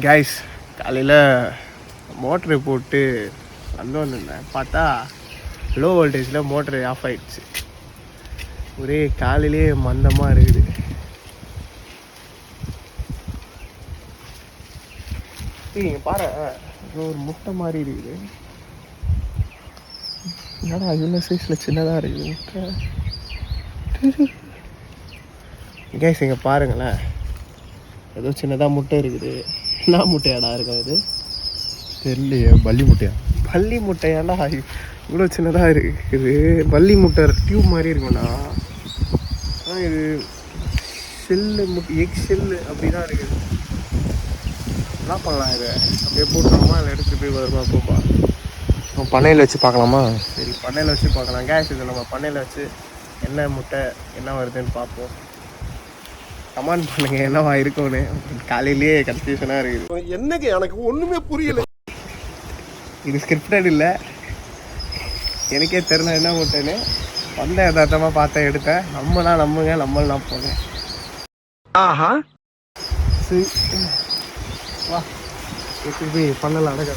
Guys காலையில் motor போட்டு வந்தோன்னு பார்த்தா லோ வோல்டேஜில் மோட்ரு ஆஃப் ஆகிடுச்சு. ஒரே காலையிலே மந்தமாக இருக்குது. இங்கே பாரு, ஒரு முட்டை மாதிரி இருக்குது. என்னடா இவ்வளோ சைஸில் சின்னதாக இருக்குது முட்டை. கேஸ் இங்கே பாருங்களேன், ஏதோ சின்னதாக முட்டை இருக்குது. என்ன முட்டையாடா இருக்கும் இது? தெரியலையே. பள்ளி முட்டையா? பள்ளி முட்டையாண்டா இவ்வளோ சின்னதாக இருக்குது. பள்ளி முட்டை டியூப் மாதிரி இருக்கும்ண்ணா. இது ஷெல்லு முட்டை, எக் ஷெல்லு அப்படி தான் இருக்குது. என்ன பண்ணலாம் இதை? அப்படியே போட்டோமா இல்லை எடுத்துகிட்டு போய் வருமா போப்பா? பண்ணையில் வச்சு பார்க்கலாமா? சரி, பண்ணையில் வச்சு பார்க்கலாம். கேஸ் இது நம்ம பண்ணையில் வச்சு என்ன முட்டை என்ன வருதுன்னு பார்ப்போம். கமெண்ட் பண்ணுங்க என்னவா இருக்கும்னு. காலையிலேயே கன்ஃபியூஷனாக இருக்குது. என்னங்க எனக்கு ஒன்றுமே புரியலை. இது ஸ்கிரிப்டட் இல்லை, எனக்கே தெரியல என்ன முட்டைன்னு. வந்த யதார்த்தமாக பார்த்தேன், எடுத்தேன். நம்மனா நம்புங்க, நம்மளாம் போங்க. ஆஹா சரி வா, எப்படி போய் பண்ணலாம் அடக்க.